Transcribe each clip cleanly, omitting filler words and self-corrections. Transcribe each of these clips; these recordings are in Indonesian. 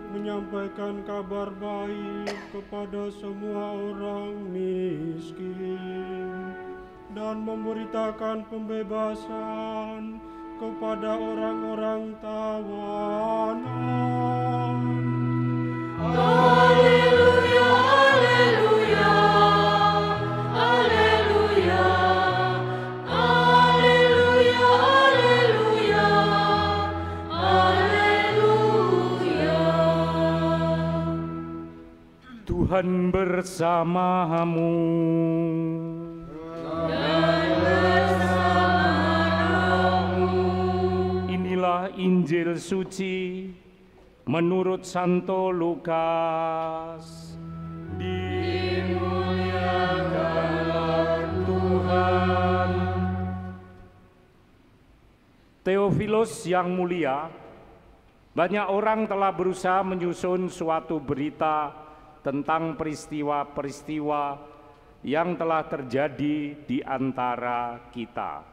menyampaikan kabar baik kepada semua orang miskin dan memberitakan pembebasan kepada orang-orang tawanan. Haleluya, haleluya, haleluya, haleluya, haleluya, haleluya. Tuhan bersamamu. Inilah Injil suci menurut Santo Lukas. Dimuliakanlah Tuhan. Theophilus yang mulia, banyak orang telah berusaha menyusun suatu berita tentang peristiwa-peristiwa yang telah terjadi di antara kita.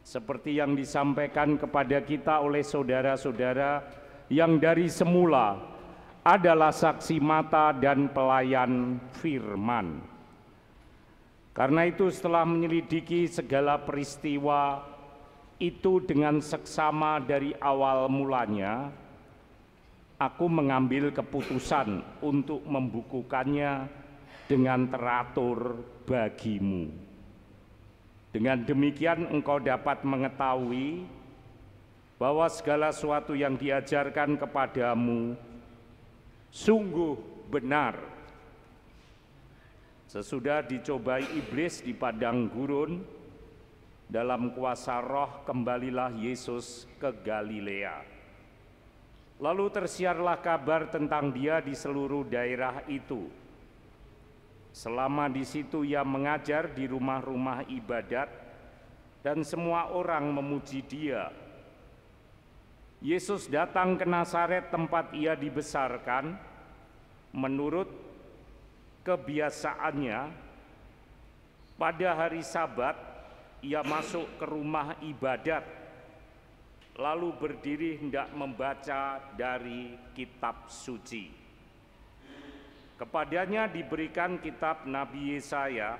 Seperti yang disampaikan kepada kita oleh saudara-saudara yang dari semula adalah saksi mata dan pelayan firman. Karena itu setelah menyelidiki segala peristiwa itu dengan seksama dari awal mulanya, aku mengambil keputusan untuk membukukannya dengan teratur bagimu. Dengan demikian engkau dapat mengetahui bahwa segala sesuatu yang diajarkan kepadamu sungguh benar. Sesudah dicobai iblis di padang gurun, dalam kuasa roh kembalilah Yesus ke Galilea. Lalu tersiarlah kabar tentang dia di seluruh daerah itu. Selama di situ ia mengajar di rumah-rumah ibadat dan semua orang memuji dia. Yesus datang ke Nazaret tempat ia dibesarkan. Menurut kebiasaannya, pada hari Sabat ia masuk ke rumah ibadat, lalu berdiri hendak membaca dari kitab suci. Kepadanya diberikan kitab Nabi Yesaya,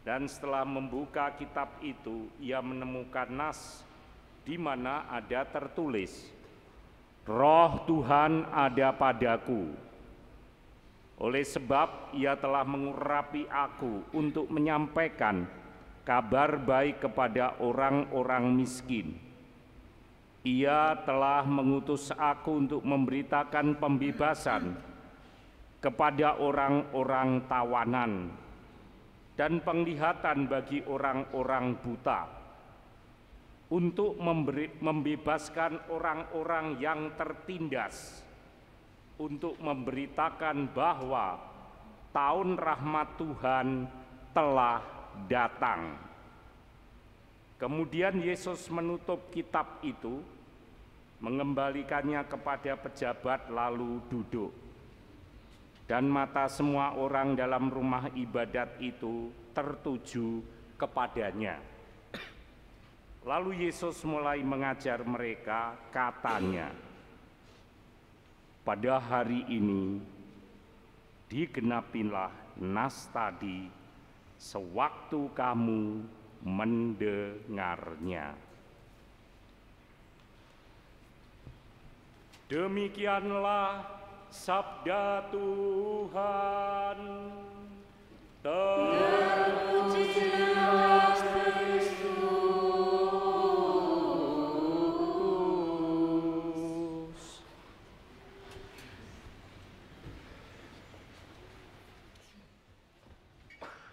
dan setelah membuka kitab itu, ia menemukan nas di mana ada tertulis, Roh Tuhan ada padaku, oleh sebab ia telah mengurapi aku untuk menyampaikan kabar baik kepada orang-orang miskin. Ia telah mengutus aku untuk memberitakan pembebasan kepada orang-orang tawanan dan penglihatan bagi orang-orang buta, untuk membebaskan orang-orang yang tertindas, untuk memberitakan bahwa tahun rahmat Tuhan telah datang. Kemudian Yesus menutup kitab itu, mengembalikannya kepada pejabat lalu duduk. Dan mata semua orang dalam rumah ibadat itu tertuju kepadanya. Lalu Yesus mulai mengajar mereka, katanya, pada hari ini digenapilah nas tadi sewaktu kamu mendengarnya. Demikianlah sabda Tuhan. Terpujilah Kristus.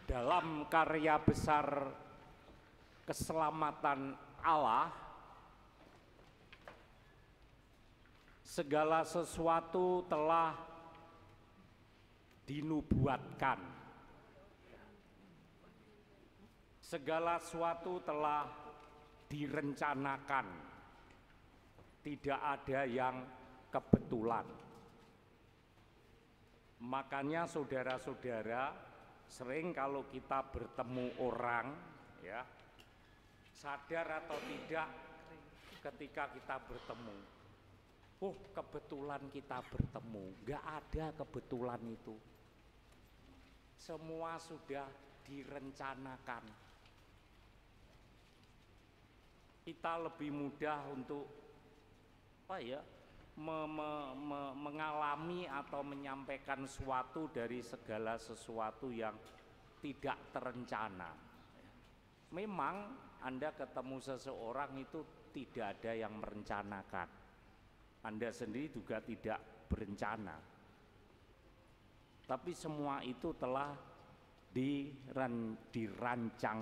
Dalam karya besar keselamatan Allah, segala sesuatu telah dinubuatkan. Segala sesuatu telah direncanakan. Tidak ada yang kebetulan. Makanya saudara-saudara, sering kalau kita bertemu orang, ya, sadar atau tidak ketika kita bertemu, oh kebetulan kita bertemu. Nggak ada kebetulan itu. Semua sudah direncanakan. Kita lebih mudah untuk mengalami atau menyampaikan sesuatu dari segala sesuatu yang tidak terencana. Memang Anda ketemu seseorang itu tidak ada yang merencanakan. Anda sendiri juga tidak berencana. Tapi semua itu telah dirancang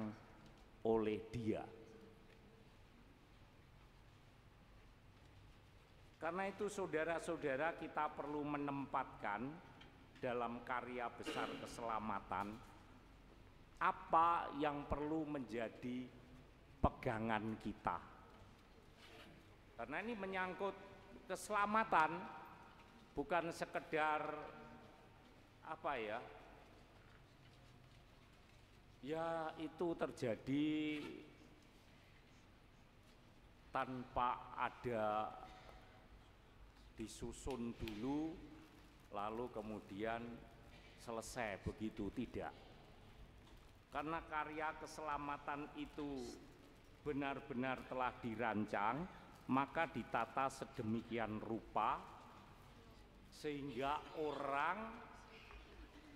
oleh Dia. Karena itu saudara-saudara, kita perlu menempatkan dalam karya besar keselamatan apa yang perlu menjadi pegangan kita. Karena ini menyangkut keselamatan, bukan sekedar ya itu terjadi tanpa ada disusun dulu lalu kemudian selesai, begitu tidak. Karena karya keselamatan itu benar-benar telah dirancang, maka ditata sedemikian rupa sehingga orang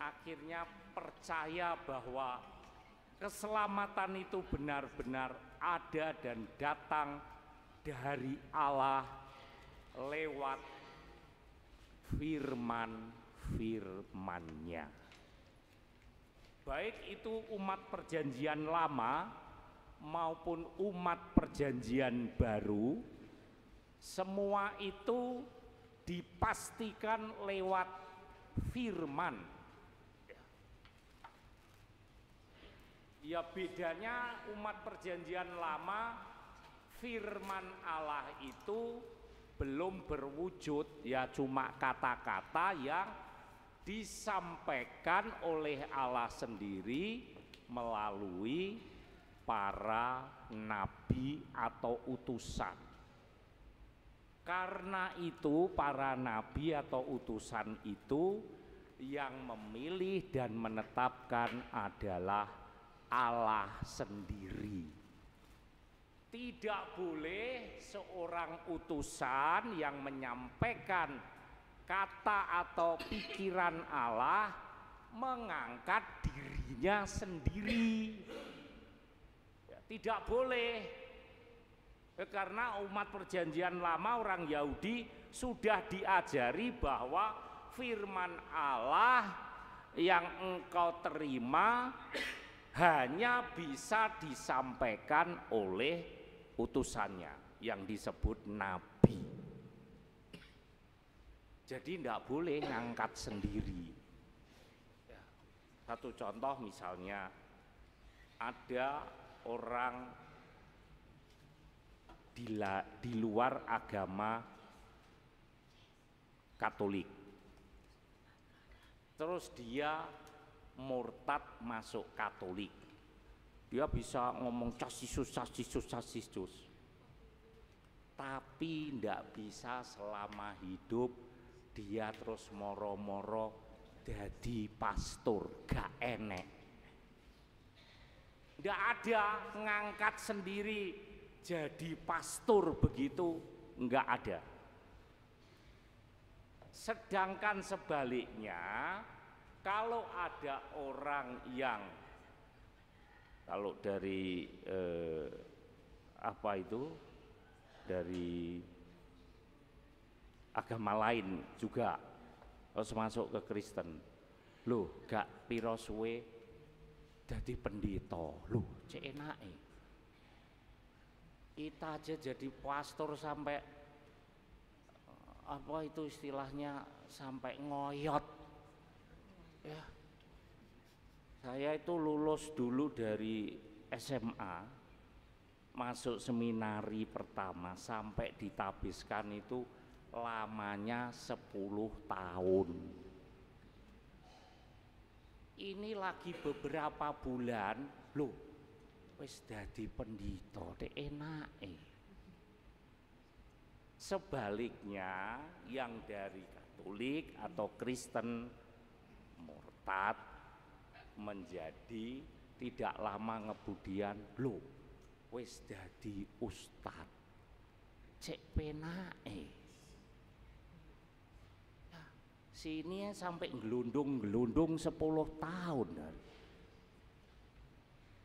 akhirnya percaya bahwa keselamatan itu benar-benar ada dan datang dari Allah lewat firman-nya. Baik itu umat perjanjian lama maupun umat perjanjian baru, semua itu dipastikan lewat firman. Ya bedanya umat perjanjian lama, firman Allah itu belum berwujud, ya cuma kata-kata yang disampaikan oleh Allah sendiri melalui para nabi atau utusan. Karena itu para nabi atau utusan itu yang memilih dan menetapkan adalah Allah sendiri. Tidak boleh seorang utusan yang menyampaikan kata atau pikiran Allah mengangkat dirinya sendiri. Ya, tidak boleh. Karena umat perjanjian lama, orang Yahudi sudah diajari bahwa firman Allah yang engkau terima hanya bisa disampaikan oleh utusannya yang disebut nabi. Jadi tidak boleh ngangkat sendiri. Satu contoh misalnya, ada orang di luar agama Katolik, terus dia murtad masuk Katolik. Dia bisa ngomong casisus, tapi tidak bisa selama hidup dia terus moro-moro jadi pastor, gak enek. Tidak ada ngangkat sendiri jadi pastor begitu, nggak ada. Sedangkan sebaliknya, kalau ada orang yang kalau dari dari agama lain juga harus masuk ke Kristen, loh gak piro suwe jadi pendeta, loh cek enake. Kita aja jadi pastor sampai istilahnya sampai ngoyot ya. Saya itu lulus dulu dari SMA, masuk seminari pertama sampai ditabiskan itu lamanya 10 tahun. Ini lagi beberapa bulan, loh wis dadi pendhita dek enake. Sebaliknya yang dari Katolik atau Kristen murtad menjadi tidak lama ngebudian, lho wis dadi ustad cek penake. Nah, sini sampai gelundung 10 tahun.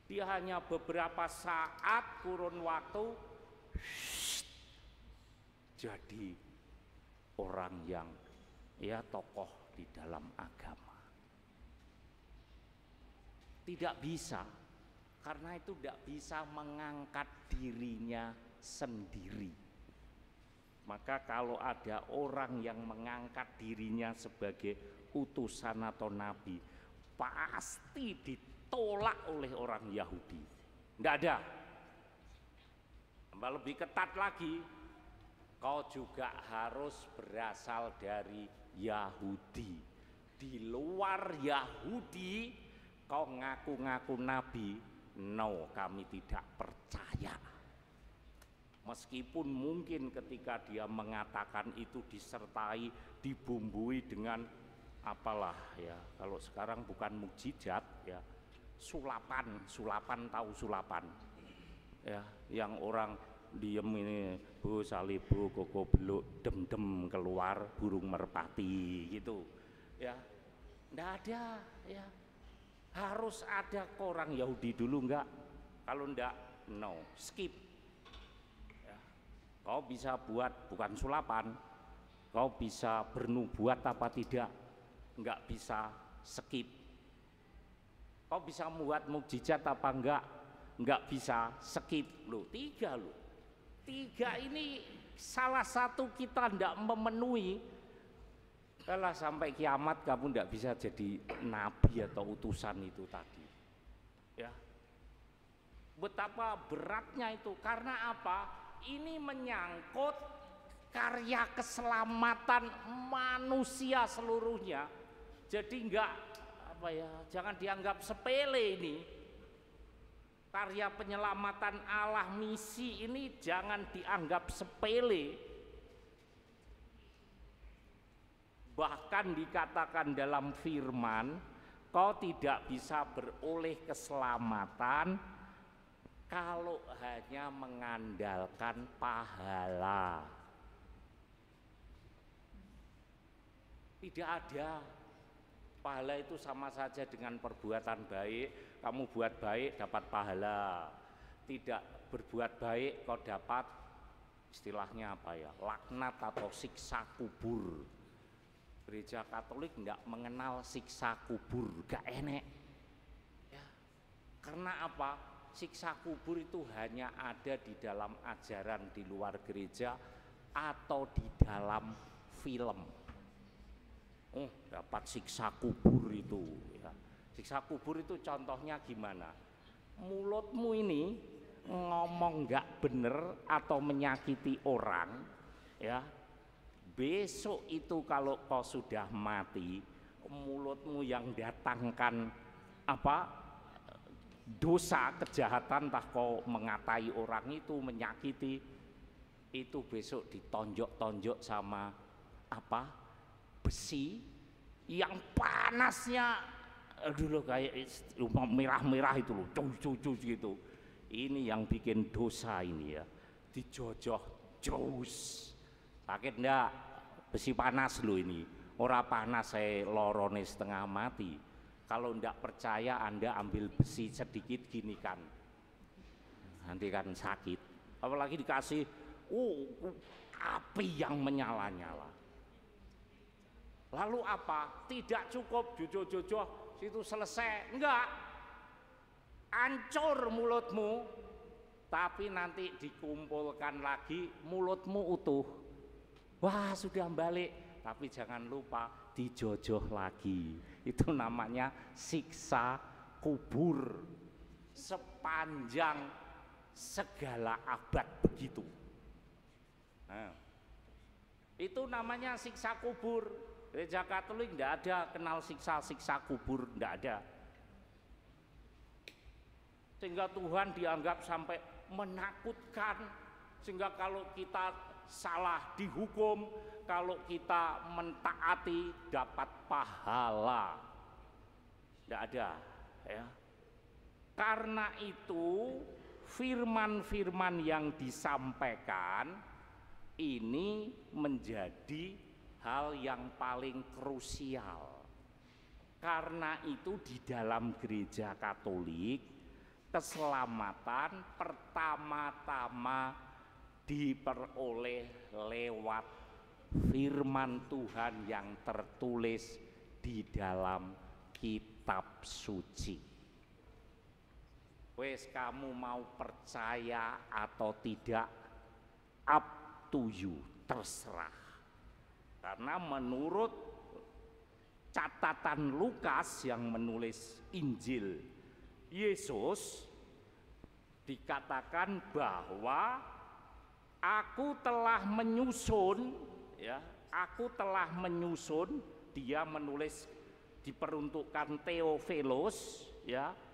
Dia hanya beberapa saat kurun waktu jadi orang yang ya tokoh di dalam agama. Tidak bisa, karena itu tidak bisa mengangkat dirinya sendiri. Maka kalau ada orang yang mengangkat dirinya sebagai utusan atau nabi, pasti ditolak oleh orang Yahudi. Tidak ada. Lebih ketat lagi, kau juga harus berasal dari Yahudi. Di luar Yahudi kau ngaku-ngaku nabi, no, kami tidak percaya. Meskipun mungkin ketika dia mengatakan itu disertai, dibumbui dengan apalah ya, kalau sekarang bukan mukjizat ya, sulapan tahu sulapan ya, yang orang diem ini, bu salibu koko beluk dem keluar burung merpati gitu ya, ndak ada ya, harus ada orang Yahudi dulu enggak, kalau ndak no, skip ya. Kau bisa buat bukan sulapan, kau bisa bernubuat apa tidak, enggak bisa, skip. Kau bisa membuat mukjizat apa enggak bisa, skip. Loh, 3 loh. 3 ini salah satu kita enggak memenuhi, kalau sampai kiamat kamu enggak bisa jadi nabi atau utusan itu tadi. Ya. Betapa beratnya itu, karena apa? Ini menyangkut karya keselamatan manusia seluruhnya. Jadi enggak apa ya, jangan dianggap sepele ini. Karya penyelamatan Allah, misi ini jangan dianggap sepele. Bahkan dikatakan dalam firman, kau tidak bisa beroleh keselamatan kalau hanya mengandalkan pahala. Tidak ada. Pahala itu sama saja dengan perbuatan baik. Kamu buat baik dapat pahala. Tidak berbuat baik kau dapat istilahnya apa ya, laknat atau siksa kubur. Gereja Katolik tidak mengenal siksa kubur, gak enek ya. Karena apa? Siksa kubur itu hanya ada di dalam ajaran di luar gereja atau di dalam film. Oh, dapat siksa kubur itu ya. Siksa kubur itu contohnya gimana? Mulutmu ini ngomong nggak bener atau menyakiti orang ya, besok itu kalau kau sudah mati, mulutmu yang datangkan apa dosa kejahatan, entah kau mengatai orang itu, menyakiti itu, besok ditonjok-tonjok sama apa besi yang panasnya dulu kayak merah-merah itu loh, cucu gitu. Ini yang bikin dosa ini ya, dijojoh jos. Sakit ndak? Besi panas loh ini. Ora panas saya lorone setengah mati. Kalau ndak percaya Anda ambil besi sedikit gini kan, nanti kan sakit. Apalagi dikasih api yang menyala-nyala. Lalu apa? Tidak cukup jojo-jojo situ selesai, enggak, hancur mulutmu, tapi nanti dikumpulkan lagi mulutmu utuh. Wah, sudah balik, tapi jangan lupa dijojoh lagi. Itu namanya siksa kubur sepanjang segala abad begitu. Nah, itu namanya siksa kubur. Gereja Katolik tidak ada kenal siksa kubur, tidak ada. Sehingga Tuhan dianggap sampai menakutkan, sehingga kalau kita salah dihukum, kalau kita mentaati dapat pahala. Tidak ada, ya. Karena itu firman-firman yang disampaikan ini menjadi hal yang paling krusial. Karena itu di dalam gereja Katolik, keselamatan pertama-tama diperoleh lewat firman Tuhan yang tertulis di dalam kitab suci. Wes, kamu mau percaya atau tidak, up to you, terserah. Karena menurut catatan Lukas yang menulis Injil Yesus, dikatakan bahwa aku telah menyusun, ya, aku telah menyusun. Dia menulis diperuntukkan Theophilus, ya.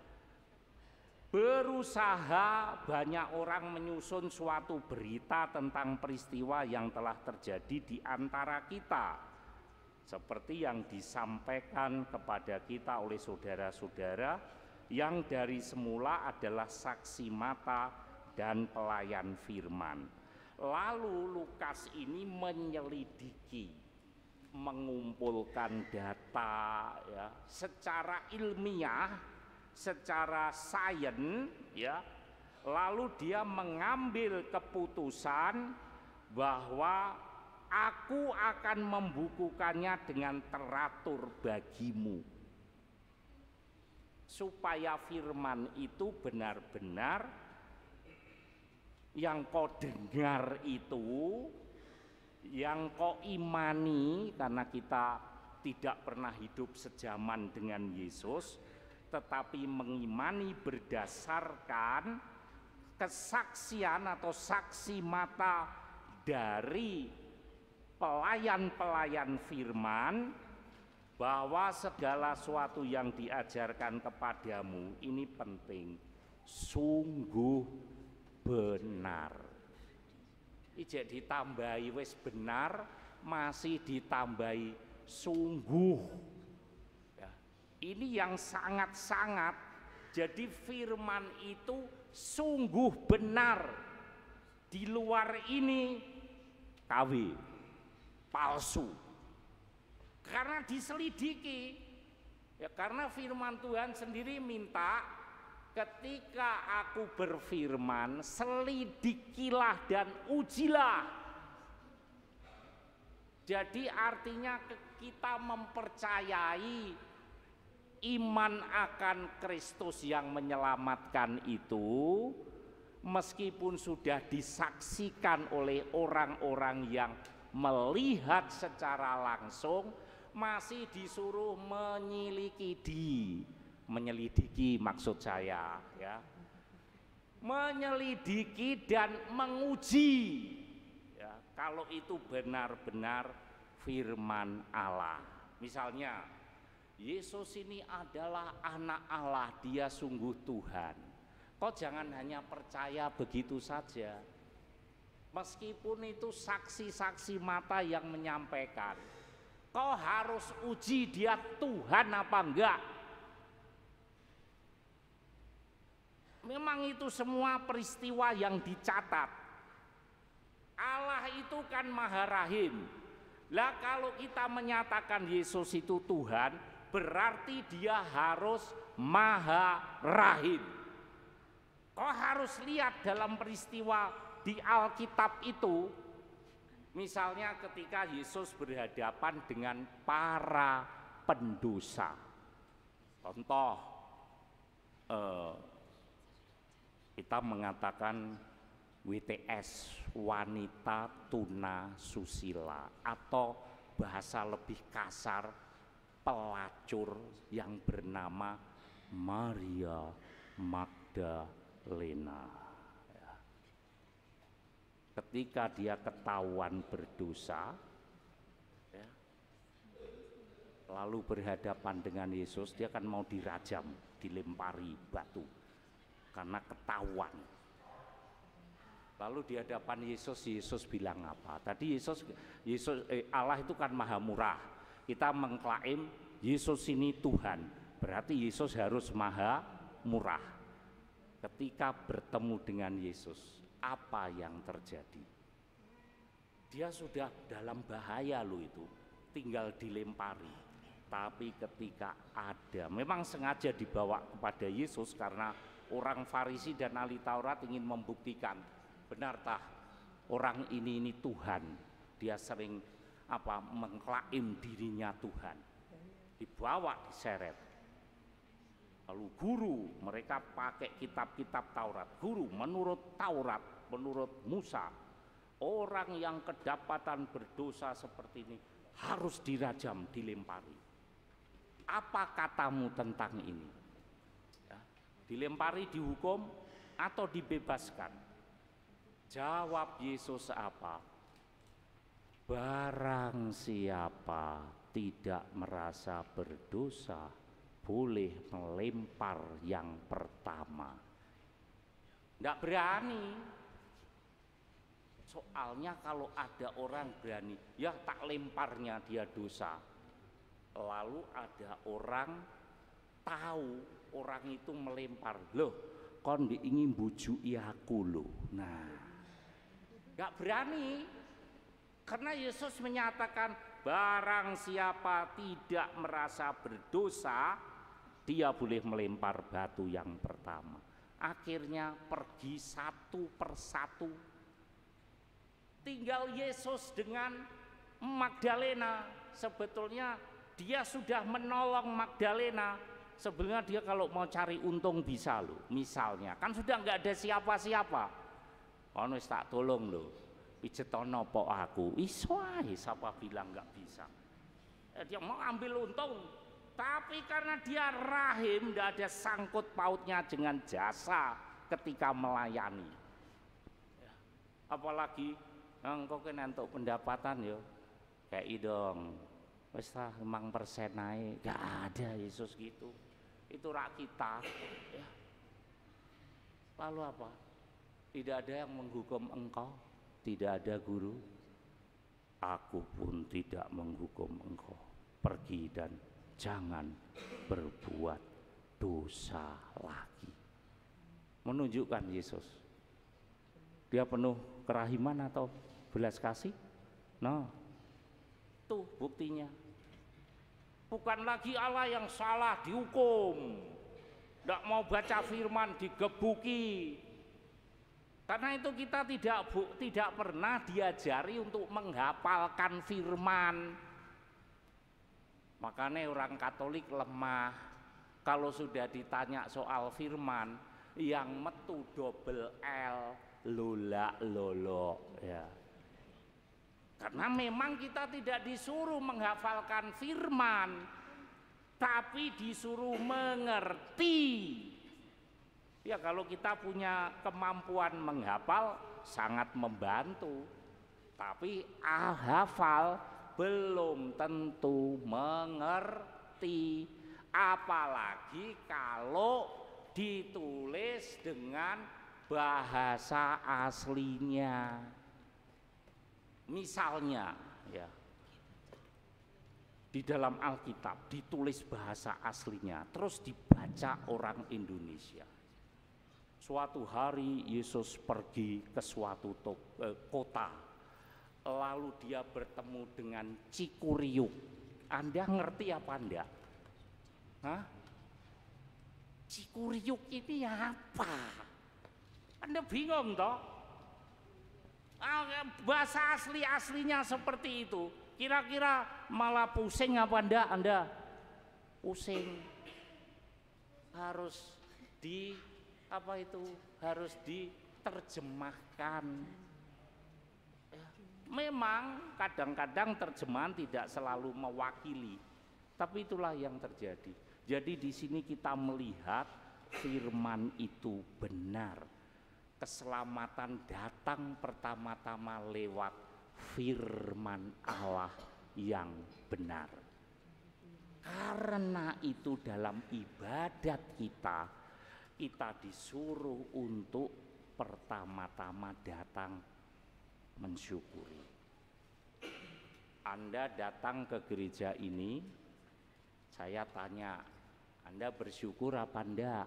Berusaha banyak orang menyusun suatu berita tentang peristiwa yang telah terjadi di antara kita, seperti yang disampaikan kepada kita oleh saudara-saudara yang dari semula adalah saksi mata dan pelayan firman. Lalu Lukas ini menyelidiki, mengumpulkan data, ya, secara ilmiah, secara sains, ya. Lalu dia mengambil keputusan bahwa aku akan membukukannya dengan teratur bagimu, supaya firman itu benar-benar yang kau dengar itu, yang kau imani, karena kita tidak pernah hidup sejaman dengan Yesus, tetapi mengimani berdasarkan kesaksian atau saksi mata dari pelayan-pelayan firman, bahwa segala sesuatu yang diajarkan kepadamu ini penting, sungguh benar. Ijek ditambahi wis benar, masih ditambahi sungguh. Ya, ini yang sangat-sangat. Jadi firman itu sungguh benar. Di luar ini KW, palsu. Karena diselidiki. Ya, karena firman Tuhan sendiri minta, ketika aku berfirman, selidikilah dan ujilah. Jadi artinya kita mempercayai iman akan Kristus yang menyelamatkan itu, meskipun sudah disaksikan oleh orang-orang yang melihat secara langsung, masih disuruh menyelidiki maksud saya, ya, menyelidiki dan menguji, ya, kalau itu benar-benar firman Allah. Misalnya Yesus ini adalah anak Allah, dia sungguh Tuhan. Kok jangan hanya percaya begitu saja, meskipun itu saksi-saksi mata yang menyampaikan. Kau harus uji dia Tuhan apa enggak. Memang itu semua peristiwa yang dicatat. Allah itu kan Maha Rahim. Lah kalau kita menyatakan Yesus itu Tuhan, berarti dia harus Maha Rahim. Kau harus lihat dalam peristiwa di Alkitab itu, misalnya ketika Yesus berhadapan dengan para pendosa. Contoh, kita mengatakan WTS, wanita tuna susila, atau bahasa lebih kasar, pelacur yang bernama Maria Magdalena. Ketika dia ketahuan berdosa, ya, lalu berhadapan dengan Yesus, dia kan mau dirajam, dilempari batu karena ketahuan. Lalu di hadapan Yesus bilang apa? Tadi Allah itu kan maha murah. Kita mengklaim Yesus ini Tuhan, berarti Yesus harus maha murah. Ketika bertemu dengan Yesus, apa yang terjadi? Dia sudah dalam bahaya loh itu, tinggal dilempari. Tapi ketika memang sengaja dibawa kepada Yesus karena orang Farisi dan ahli Taurat ingin membuktikan, benarkah orang ini Tuhan? Dia sering mengklaim dirinya Tuhan. Dibawa, diseret. Lalu guru, mereka pakai kitab-kitab Taurat. Guru, menurut Taurat, menurut Musa, orang yang kedapatan berdosa seperti ini harus dirajam, dilempari. Apa katamu tentang ini? Ya, dilempari, dihukum, atau dibebaskan? Jawab Yesus apa? Barang siapa tidak merasa berdosa, boleh melempar yang pertama. Tidak berani. Soalnya kalau ada orang berani, ya tak lemparnya dia dosa. Lalu ada orang tahu orang itu melempar, loh kon diingin bujuki aku loh. Nah, gak berani, karena Yesus menyatakan barang siapa tidak merasa berdosa, dia boleh melempar batu yang pertama. Akhirnya pergi satu persatu, tinggal Yesus dengan Magdalena. Sebetulnya dia sudah menolong Magdalena. Sebenarnya dia kalau mau cari untung bisa loh. Misalnya kan sudah nggak ada siapa-siapa, ono wis tak tolong loh, pijetono po aku, iso ae, siapa bilang nggak bisa. Dia mau ambil untung, tapi karena dia rahim, nggak ada sangkut pautnya dengan jasa ketika melayani. Apalagi engkau kan untuk pendapatan yo, kayak dong, wes lah 5% naik, gak ada Yesus gitu. Itu rak kita. Ya. Lalu apa? Tidak ada yang menghukum engkau, tidak ada guru. Aku pun tidak menghukum engkau. Pergi dan jangan berbuat dosa lagi. Menunjukkan Yesus. Dia penuh kerahiman atau belas kasih? Nah, tuh buktinya. Bukan lagi Allah yang salah dihukum, tidak mau baca firman digebuki. Karena itu kita tidak pernah diajari untuk menghafalkan firman. Makanya orang Katolik lemah. Kalau sudah ditanya soal firman, yang metu double L, lola lolo ya. Karena memang kita tidak disuruh menghafalkan firman, tapi disuruh mengerti. Ya kalau kita punya kemampuan menghafal sangat membantu, tapi hafal belum tentu mengerti, apalagi kalau ditulis dengan bahasa aslinya. Misalnya ya, di dalam Alkitab ditulis bahasa aslinya, terus dibaca orang Indonesia. Suatu hari Yesus pergi ke suatu kota, lalu dia bertemu dengan Cikuriuk. Anda ngerti apa enggak? Hah? Cikuriuk ini apa? Anda bingung toh? Bahasa aslinya seperti itu. Kira-kira malah pusing apa enggak Anda? Pusing. Harus harus diterjemahkan. Memang kadang-kadang terjemahan tidak selalu mewakili, tapi itulah yang terjadi. Jadi di sini kita melihat firman itu benar. Keselamatan datang pertama-tama lewat firman Allah yang benar. Karena itu dalam ibadat kita disuruh untuk pertama-tama datang mensyukuri. Anda datang ke gereja ini, saya tanya, Anda bersyukur apa enggak?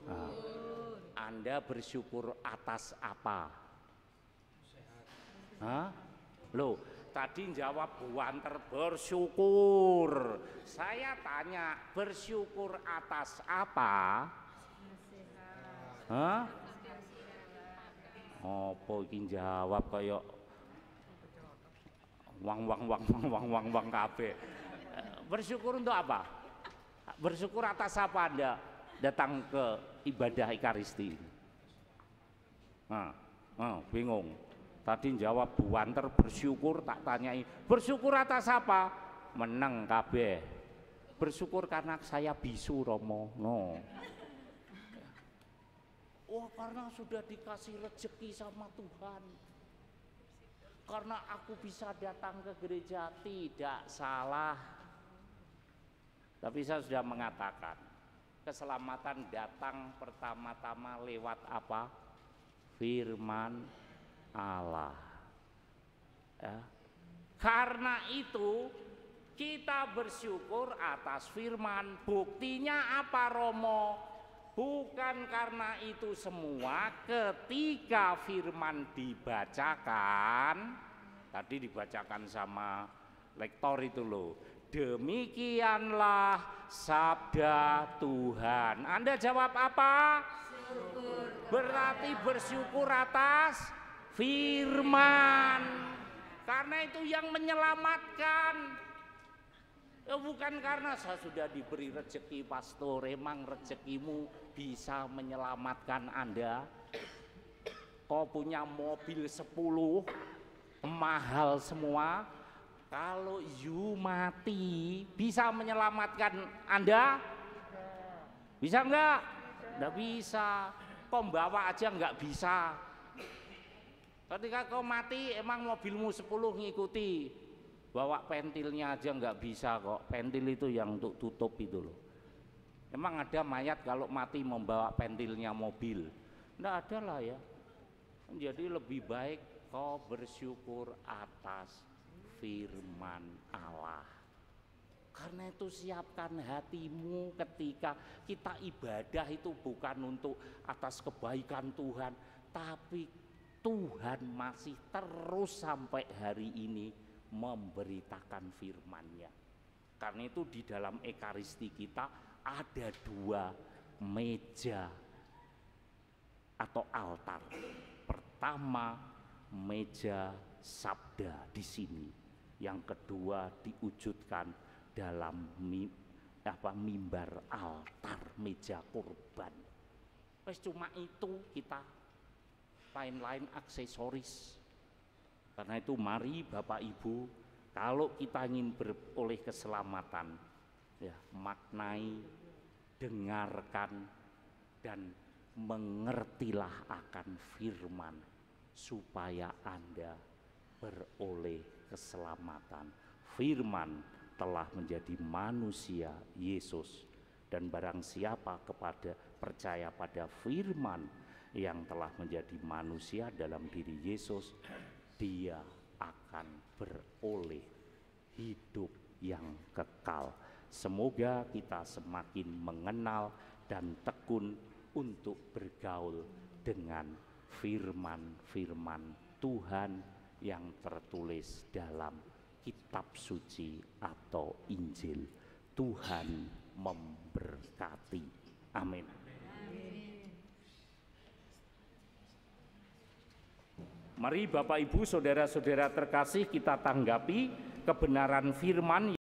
Nah, Anda bersyukur atas apa? Hah? Loh, tadi jawab buanter bersyukur. Saya tanya, bersyukur atas apa? Hah? Apa iki jawab kayak wang kabeh. Bersyukur untuk apa? Bersyukur atas apa Anda datang ke ibadah Ekaristi? Bingung. Tadi jawab buanter bersyukur, tak tanyai bersyukur atas apa? Meneng kabeh. Bersyukur karena saya bisu Romo. No. Karena sudah dikasih rezeki sama Tuhan. Karena aku bisa datang ke gereja, tidak salah. Tapi saya sudah mengatakan, keselamatan datang pertama-tama lewat apa? Firman Allah. Ya. Karena itu kita bersyukur atas firman. Buktinya apa Romo? Bukan karena itu semua, ketika firman dibacakan, tadi dibacakan sama lektor itu loh, demikianlah sabda Tuhan. Anda jawab apa? Syukur. Berarti bersyukur atas firman. Karena itu yang menyelamatkan. Bukan karena saya sudah diberi rezeki pastor, emang rezekimu bisa menyelamatkan Anda. Kau punya mobil 10 mahal semua, kalau you mati bisa menyelamatkan Anda? Bisa enggak? Enggak bisa. Kau bawa aja enggak bisa. Ketika kau mati emang mobilmu 10 ngikuti. Bawa pentilnya aja nggak bisa kok. Pentil itu yang untuk tutup itu loh. Emang ada mayat kalau mati membawa pentilnya mobil? Nggak ada lah ya. Jadi lebih baik kau bersyukur atas firman Allah. Karena itu siapkan hatimu ketika kita ibadah itu bukan untuk atas kebaikan Tuhan, tapi Tuhan masih terus sampai hari ini memberitakan firman-Nya. Karena itu di dalam Ekaristi kita ada 2 meja atau altar. Pertama meja sabda di sini, yang kedua diwujudkan dalam mimbar altar, meja kurban. Wes cuma itu kita, lain-lain aksesoris. Karena itu mari Bapak Ibu, kalau kita ingin beroleh keselamatan, ya maknai, dengarkan dan mengertilah akan firman supaya Anda beroleh keselamatan. Firman telah menjadi manusia Yesus, dan barang siapa percaya pada firman yang telah menjadi manusia dalam diri Yesus, dia akan beroleh hidup yang kekal. Semoga kita semakin mengenal dan tekun untuk bergaul dengan firman-firman Tuhan yang tertulis dalam kitab suci atau Injil. Tuhan memberkati. Amin. Mari Bapak Ibu, saudara-saudara terkasih, kita tanggapi kebenaran firman